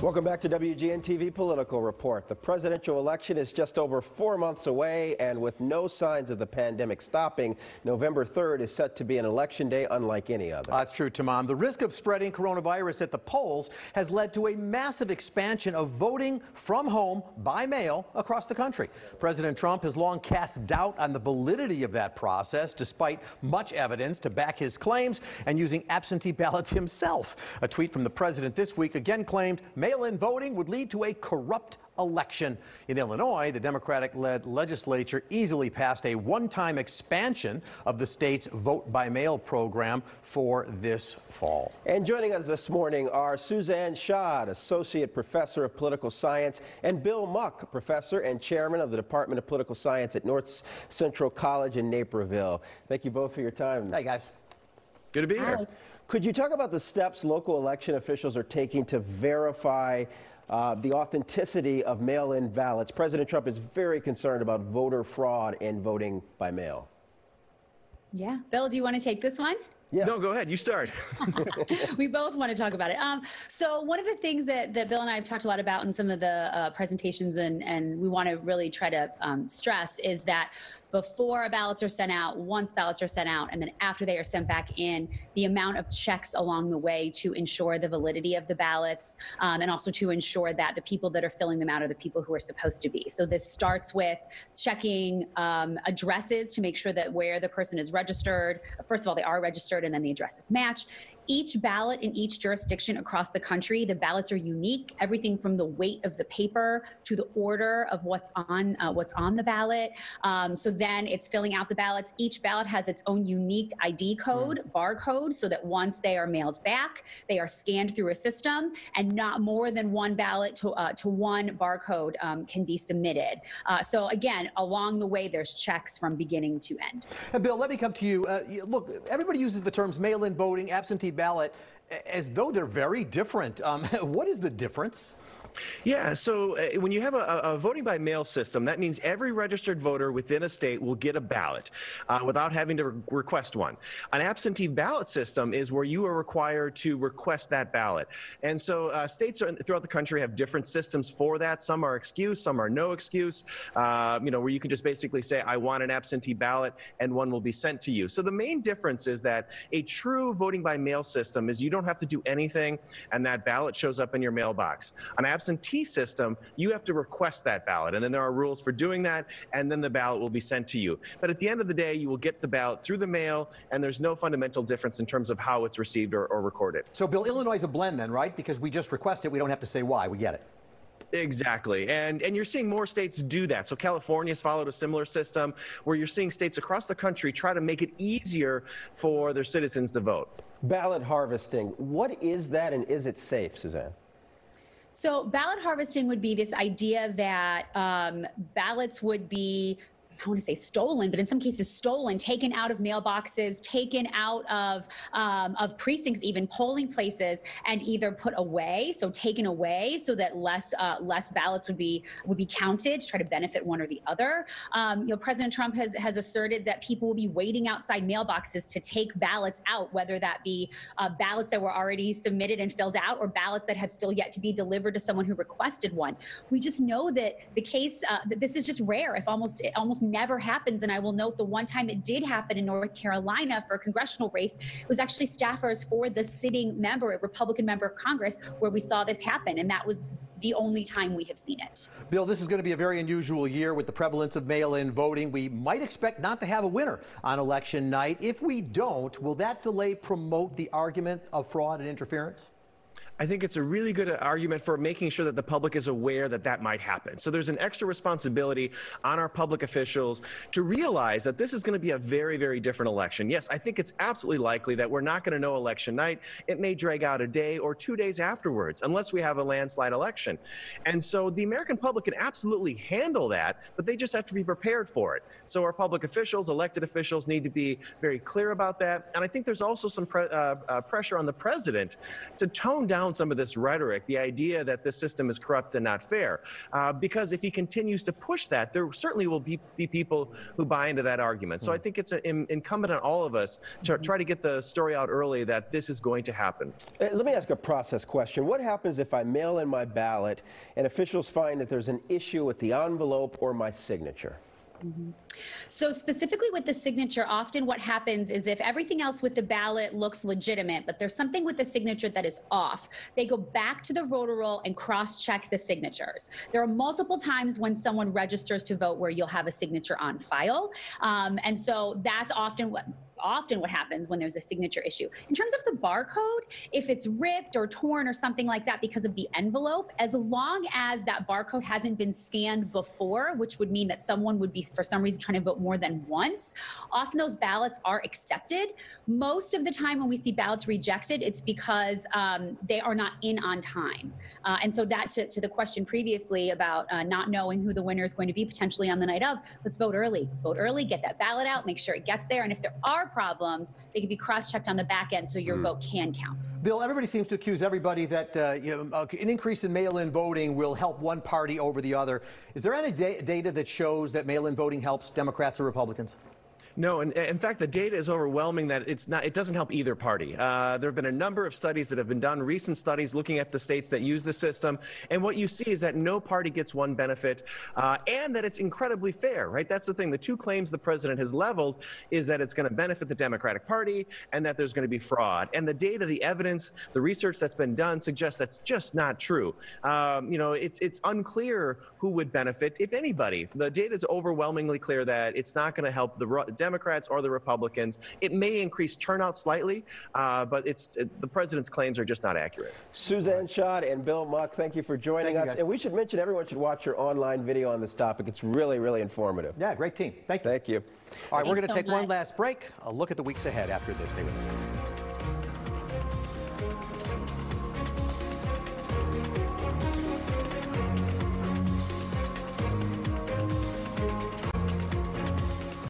Welcome back to WGN-TV Political Report. The presidential election is just over 4 months away, and with no signs of the pandemic stopping, November 3rd is set to be an election day unlike any other. That's true, Tamam. The risk of spreading coronavirus at the polls has led to a massive expansion of voting from home by mail across the country. President Trump has long cast doubt on the validity of that process, despite much evidence to back his claims and using absentee ballots himself. A tweet from the president this week again claimed mail-in voting would lead to a corrupt election. In Illinois, the Democratic-led legislature easily passed a one-time expansion of the state's vote-by-mail program for this fall. And joining us this morning are Suzanne Schad, Associate Professor of Political Science, and Bill Muck, Professor and Chairman of the Department of Political Science at North Central College in Naperville. Thank you both for your time. Hey, guys. Good to be here. Could you talk about the steps local election officials are taking to verify the authenticity of mail-in ballots? President Trump is very concerned about voter fraud in voting by mail. Yeah. Bill, do you want to take this one? Yeah. No, go ahead. You start. We both want to talk about it. So one of the things that Bill and I have talked a lot about in some of the presentations and we want to really try to stress is that before ballots are sent out, once ballots are sent out, and then after they are sent back in, the amount of checks along the way to ensure the validity of the ballots and also to ensure that the people that are filling them out are the people who are supposed to be. So this starts with checking addresses to make sure that where the person is registered, first of all, they are registered and then the addresses match. Each ballot in each jurisdiction across the country, the ballots are unique, everything from the weight of the paper to the order of what's on the ballot. So then it's filling out the ballots. Each ballot has its own unique ID code, barcode, so that once they are mailed back, they are scanned through a system and not more than one ballot to one barcode can be submitted. So again, along the way, there's checks from beginning to end. And Bill, let me come to you. Look, everybody uses the terms mail-in voting, absentee ballot, as though they're very different. What is the difference? Yeah, so when you have a voting by mail system, that means every registered voter within a state will get a ballot without having to request one. An absentee ballot system is where you are required to request that ballot. And so states throughout the country have different systems for that. Some are excuse, some are no excuse, where you can just basically say, I want an absentee ballot, and one will be sent to you. So the main difference is that a true voting by mail system is you don't have to do anything, and that ballot shows up in your mailbox. An absentee system, you have to request that ballot, and then there are rules for doing that, and then the ballot will be sent to you. But at the end of the day, you will get the ballot through the mail, and there's no fundamental difference in terms of how it's received or recorded. So, Bill, Illinois is a blend then, right? Because we just request it, we don't have to say why, we get it. Exactly. And you're seeing more states do that. So California's followed a similar system where you're seeing states across the country try to make it easier for their citizens to vote. Ballot harvesting, what is that, and is it safe, Suzanne? So ballot harvesting would be this idea that ballots would be, I want to say stolen, but in some cases stolen, taken out of mailboxes, taken out of precincts, even polling places, and either put away, so taken away, so that less ballots would be counted to try to benefit one or the other. President Trump has asserted that people will be waiting outside mailboxes to take ballots out, whether that be ballots that were already submitted and filled out, or ballots that have still yet to be delivered to someone who requested one. We just know that the case that this is just rare. If almost never happens. And I will note the one time it did happen in North Carolina for a congressional race, it was actually staffers for the sitting member, a Republican member of Congress, where we saw this happen. And that was the only time we have seen it. Bill, this is going to be a very unusual year with the prevalence of mail-in voting. We might expect not to have a winner on election night. If we don't, will that delay promote the argument of fraud and interference? I think it's a really good argument for making sure that the public is aware that that might happen. So there's an extra responsibility on our public officials to realize that this is going to be a very, very different election. Yes, I think it's absolutely likely that we're not going to know election night. It may drag out a day or 2 days afterwards, unless we have a landslide election. And so the American public can absolutely handle that, but they just have to be prepared for it. So our public officials, elected officials, need to be very clear about that. And I think there's also some pressure on the president to tone down down some of this rhetoric, the idea that this system is corrupt and not fair. Because if he continues to push that, there certainly will be people who buy into that argument. So I think it's incumbent on all of us to try to get the story out early that this is going to happen. Let me ask a process question. What happens if I mail in my ballot and officials find that there's an issue with the envelope or my signature? So specifically with the signature, often what happens is if everything else with the ballot looks legitimate, but there's something with the signature that is off, they go back to the voter roll and cross-check the signatures. There are multiple times when someone registers to vote where you'll have a signature on file. And so that's often what happens when there's a signature issue. In terms of the barcode, if it's ripped or torn or something like that because of the envelope, as long as that barcode hasn't been scanned before, which would mean that someone would be for some reason trying to vote more than once, often those ballots are accepted. Most of the time when we see ballots rejected, it's because they are not in on time. And so that to the question previously about not knowing who the winner is going to be potentially on the night of, let's vote early. Vote early, get that ballot out, make sure it gets there. And if there are problems, they can be cross-checked on the back end so your vote can count. Bill, everybody seems to accuse everybody that an increase in mail-in voting will help one party over the other. Is there any data that shows that mail-in voting helps Democrats or Republicans? No, and in fact, the data is overwhelming that it doesn't help either party. There have been a number of studies that have been done, recent studies looking at the states that use the system, and what you see is that no party gets one benefit, and that it's incredibly fair, right? That's the thing. The two claims the president has leveled is that it's going to benefit the Democratic Party and that there's going to be fraud. And the data, the evidence, the research that's been done suggests that's just not true. It's unclear who would benefit, if anybody. The data is overwhelmingly clear that it's not going to help the Democrats or the Republicans. It may increase turnout slightly, but the president's claims are just not accurate. Suzanne Schott and Bill Muck, thank you for joining us. Guys. And we should mention everyone should watch your online video on this topic. It's really, really informative. Yeah, great team. Thank you. Thank you. All right, we're going to Thanks so take one much. last break. A look at the weeks ahead after this. Stay with us.